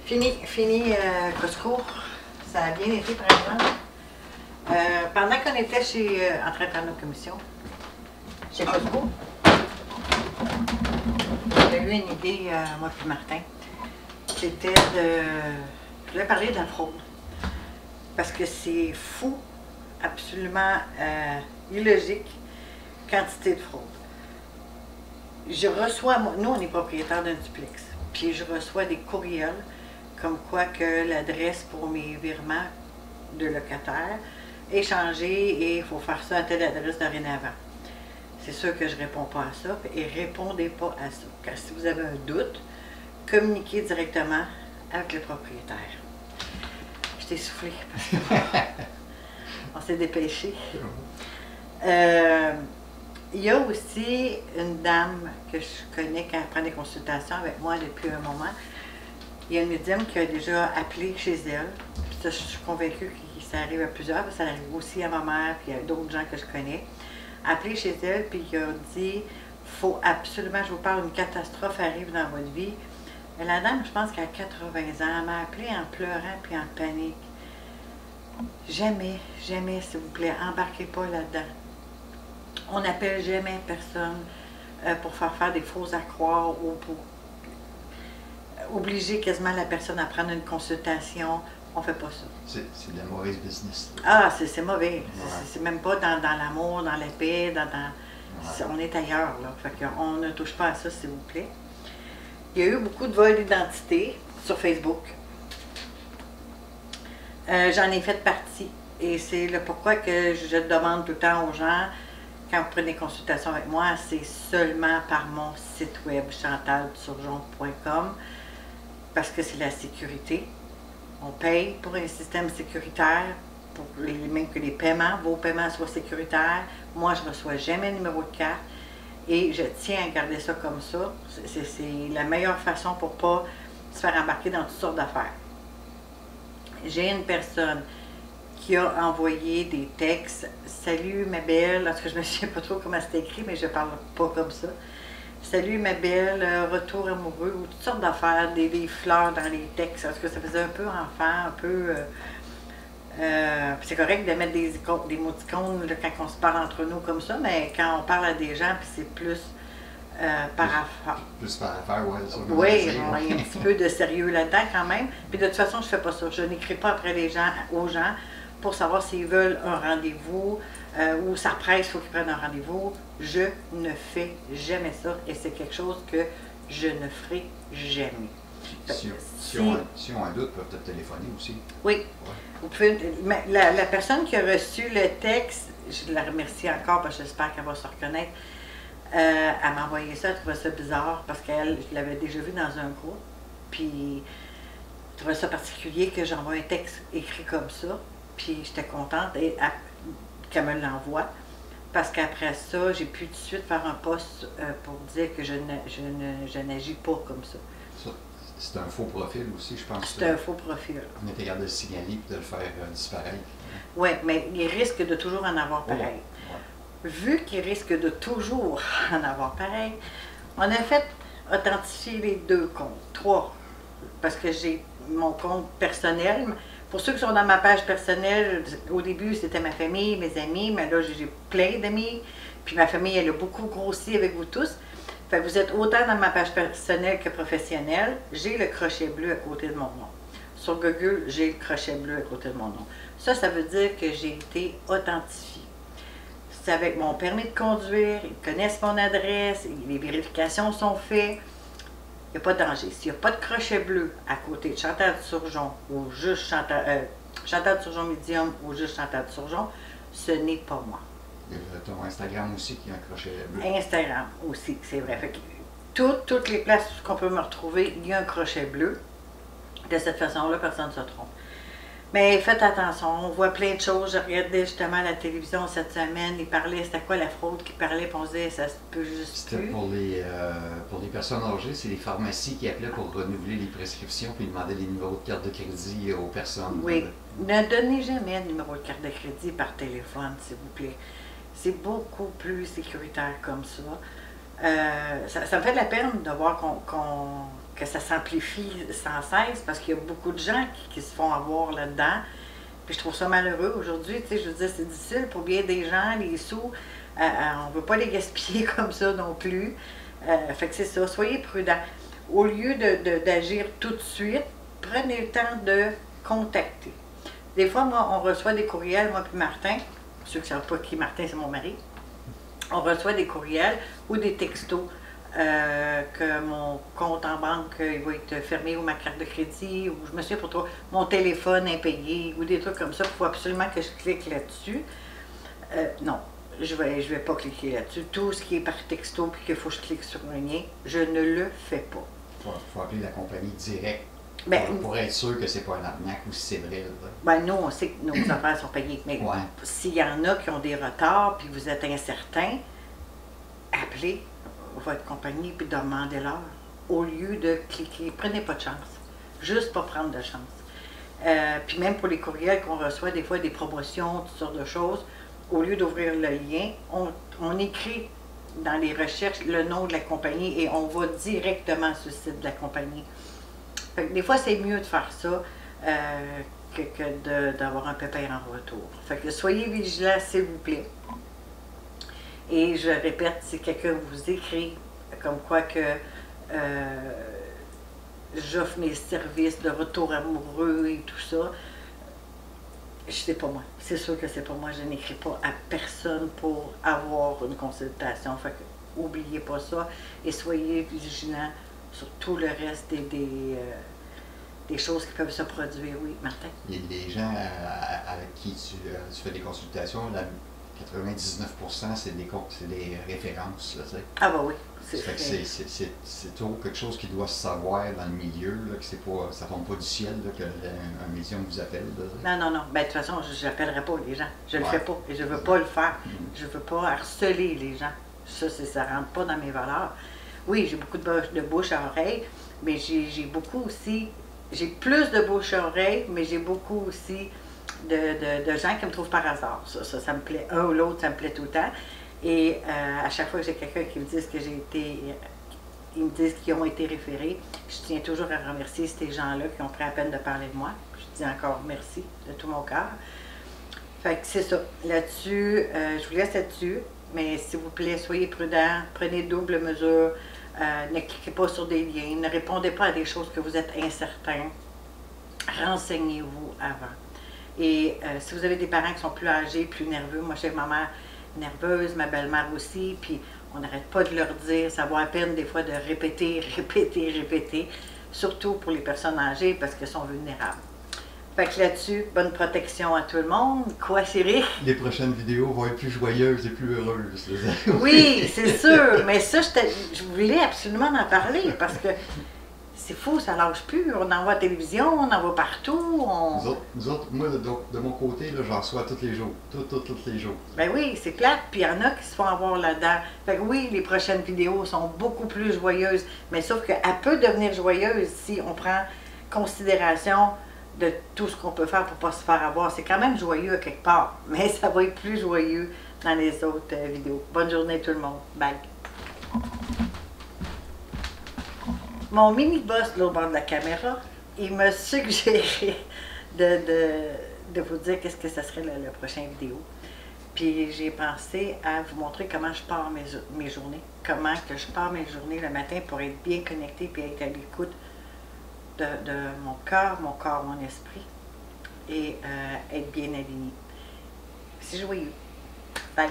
Fini Costco. Ça a bien été, par exemple. Pendant qu'on était en train de faire notre commission, chez Costco, j'ai eu une idée, moi puis Martin. C'était je voulais parler de la fraude. Parce que c'est fou, absolument illogique, quantité de fraude. Je reçois, nous on est propriétaire d'un duplex, puis je reçois des courriels comme quoi que l'adresse pour mes virements de locataires est changée et il faut faire ça à telle adresse dorénavant. C'est sûr que je ne réponds pas à ça et répondez pas à ça. Car si vous avez un doute, communiquez directement avec le propriétaire. Je t'ai soufflé parce qu'on s'est dépêché. Il y a aussi une dame que je connais qui prend des consultations avec moi depuis un moment. Il y a une médium qui a déjà appelé chez elle. Puis ça, je suis convaincue que ça arrive à plusieurs, parce que ça arrive aussi à ma mère, puis à d'autres gens que je connais. Appelé chez elle, puis il a dit faut absolument, je vous parle, une catastrophe arrive dans votre vie. Et la dame, je pense qu'elle a 80 ans, elle m'a appelé en pleurant puis en panique. Jamais, jamais, s'il vous plaît, embarquez pas là-dedans. On n'appelle jamais personne pour faire des fausses à croire ou pour obliger quasiment la personne à prendre une consultation. On ne fait pas ça. C'est de la mauvaise business. Ah, c'est mauvais. Ouais. C'est même pas dans l'amour, dans la paix, ouais. On est ailleurs, là. Fait qu'on ne touche pas à ça, s'il vous plaît. Il y a eu beaucoup de vols d'identité sur Facebook. J'en ai fait partie. Et c'est le pourquoi que je demande tout le temps aux gens, quand vous prenez consultation avec moi, c'est seulement par mon site web chantalturgeon.com parce que c'est la sécurité. On paye pour un système sécuritaire, pour même que les paiements, vos paiements soient sécuritaires. Moi, je ne reçois jamais un numéro de carte et je tiens à garder ça comme ça. C'est la meilleure façon pour ne pas se faire embarquer dans toutes sortes d'affaires. J'ai une personne qui a envoyé des textes. Salut ma belle, en tout cas je ne me souviens pas trop comment c'était écrit, mais je ne parle pas comme ça. Salut ma belle, retour amoureux, ou toutes sortes d'affaires, des fleurs dans les textes. En tout cas, ça faisait un peu enfant, un peu. C'est correct de mettre des émoticônes là, quand on se parle entre nous comme ça, mais quand on parle à des gens, puis c'est plus par affaire. Plus par affaire, oui. Oui, il y a un petit peu de sérieux là-dedans quand même. Puis de toute façon, je ne fais pas ça. Je n'écris pas après aux gens pour savoir s'ils veulent un rendez-vous ou ça presse, il faut qu'ils prennent un rendez-vous. Je ne fais jamais ça et c'est quelque chose que je ne ferai jamais. Si on a un doute, ils peuvent te téléphoner aussi. Oui. Ouais. Vous pouvez, la personne qui a reçu le texte, je la remercie encore parce que j'espère qu'elle va se reconnaître. Elle m'a envoyé ça, elle trouvait ça bizarre parce qu'elle, je l'avais déjà vu dans un groupe. Puis, je trouvais ça particulier que j'envoie un texte écrit comme ça. Puis, j'étais contente qu'elle me l'envoie. Parce qu'après ça, j'ai pu tout de suite faire un post pour dire que je n'agis pas comme ça. C'est un faux profil aussi, je pense. C'est un faux profil. On était capable de le signaler et de le faire disparaître. Oui, mais il risque de toujours en avoir pareil. Ouais. Vu qu'il risque de toujours en avoir pareil, on a fait authentifier les 2 comptes, 3, parce que j'ai mon compte personnel. Pour ceux qui sont dans ma page personnelle, au début c'était ma famille, mes amis, mais là j'ai plein d'amis, puis ma famille elle a beaucoup grossi avec vous tous. Fait que vous êtes autant dans ma page personnelle que professionnelle. J'ai le crochet bleu à côté de mon nom. Sur Google, j'ai le crochet bleu à côté de mon nom. Ça veut dire que j'ai été authentifiée. C'est avec mon permis de conduire, ils connaissent mon adresse, les vérifications sont faites. Il n'y a pas de danger. S'il n'y a pas de crochet bleu à côté de Chantal Turgeon ou juste Chantal Turgeon Medium ou juste Chantal Turgeon, ce n'est pas moi. Il y a ton Instagram aussi qui a un crochet bleu. Instagram aussi, c'est vrai. Fait que toutes les places qu'on peut me retrouver, il y a un crochet bleu. De cette façon-là, personne ne se trompe. Mais faites attention, on voit plein de choses. Je regardais justement la télévision cette semaine, ils parlaient, c'était quoi la fraude qu'ils parlaient, puis on se disait, ça se peut juste plus. C'était pour les personnes âgées, c'est les pharmacies qui appelaient pour renouveler les prescriptions, puis ils demandaient les numéros de carte de crédit aux personnes. Oui, ne donnez jamais de numéro de carte de crédit par téléphone, s'il vous plaît. C'est beaucoup plus sécuritaire comme ça. Ça me fait de la peine de voir que ça s'amplifie sans cesse parce qu'il y a beaucoup de gens qui se font avoir là-dedans. Puis je trouve ça malheureux aujourd'hui. Tu sais, je veux dire, c'est difficile pour bien des gens, les sous. On ne veut pas les gaspiller comme ça non plus. Fait que c'est ça, soyez prudents. Au lieu d'agir tout de suite, prenez le temps de contacter. Des fois, moi, on reçoit des courriels, moi puis Martin. Ceux qui ne savent pas qui Martin, c'est mon mari. On reçoit des courriels ou des textos que mon compte en banque il va être fermé ou ma carte de crédit ou je me souviens pas trop, mon téléphone impayé ou des trucs comme ça. Il faut absolument que je clique là-dessus. Non, je vais pas cliquer là-dessus. Tout ce qui est par texto puis qu'il faut que je clique sur un lien, je ne le fais pas. Il faut appeler la compagnie directe Ben, pour être sûr que c'est pas un arnaque ou si c'est vrai. Ben, nous, on sait que nos affaires sont payées. Mais Ouais. s'il y en a qui ont des retards puis vous êtes incertain, appelez votre compagnie puis demandez-leur. Au lieu de cliquer, prenez pas de chance. Juste pas prendre de chance. Puis même pour les courriels qu'on reçoit, des fois des promotions, toutes sortes de choses, au lieu d'ouvrir le lien, on écrit dans les recherches le nom de la compagnie et on va directement sur le site de la compagnie. Fait que des fois, c'est mieux de faire ça que d'avoir un pépin en retour. Fait que soyez vigilants, s'il vous plaît. Et je répète, si quelqu'un vous écrit comme quoi que j'offre mes services de retour amoureux et tout ça, c'est pas moi. C'est sûr que c'est pas moi. Je n'écris pas à personne pour avoir une consultation. Fait que oubliez pas ça et soyez vigilants sur tout le reste des choses qui peuvent se produire. Oui, Martin? Il y a des gens avec qui tu fais des consultations, 99% c'est des références. Là, tu sais. Ah bah oui. C'est toujours quelque chose qui doit se savoir dans le milieu, là, que ça tombe pas du ciel, là, qu'un médium vous appelle. Là, non. Ben, de toute façon, je n'appellerai pas les gens. Je le Ouais. fais pas et je veux pas le faire. Mm-hmm. Je veux pas harceler les gens. Ça rentre pas dans mes valeurs. Oui, j'ai beaucoup de bouche à oreille, mais j'ai beaucoup aussi, j'ai plus de bouche à oreille, mais j'ai beaucoup aussi de gens qui me trouvent par hasard. Ça me plaît. Un ou l'autre, ça me plaît tout le temps. Et à chaque fois que j'ai quelqu'un qui me dit que ils me disent qu'ils ont été référés, je tiens toujours à remercier ces gens-là qui ont pris la peine de parler de moi. Je dis encore merci de tout mon cœur. Fait que c'est ça. Là-dessus, je vous laisse là-dessus, mais s'il vous plaît, soyez prudents, prenez double mesure, ne cliquez pas sur des liens, ne répondez pas à des choses que vous êtes incertains. Renseignez-vous avant. Et si vous avez des parents qui sont plus âgés, plus nerveux, moi j'ai ma mère nerveuse, ma belle-mère aussi, puis on n'arrête pas de leur dire, ça vaut à peine des fois de répéter, surtout pour les personnes âgées parce qu'elles sont vulnérables. Fait que là-dessus, bonne protection à tout le monde. Quoi, Cyril? Les prochaines vidéos vont être plus joyeuses et plus heureuses. Oui, c'est sûr, mais ça, je voulais absolument en parler parce que c'est fou, ça lâche plus. On en voit à la télévision, on en voit partout. Nous autres, moi, de mon côté, j'en reçois tous les jours. Tous les jours. Ben oui, c'est plate, puis il y en a qui se font avoir là-dedans. Fait que oui, les prochaines vidéos sont beaucoup plus joyeuses, mais sauf qu'elle peut devenir joyeuse si on prend considération de tout ce qu'on peut faire pour ne pas se faire avoir. C'est quand même joyeux à quelque part, mais ça va être plus joyeux dans les autres vidéos. Bonne journée tout le monde. Bye. Mon mini-boss, là, au bord de la caméra, il m'a suggéré de vous dire qu'est-ce que ça serait la prochaine vidéo. Puis j'ai pensé à vous montrer comment je pars mes journées. Comment que je pars mes journées le matin pour être bien connecté puis être à l'écoute de mon cœur, mon esprit et être bien aligné. C'est joyeux. Bye.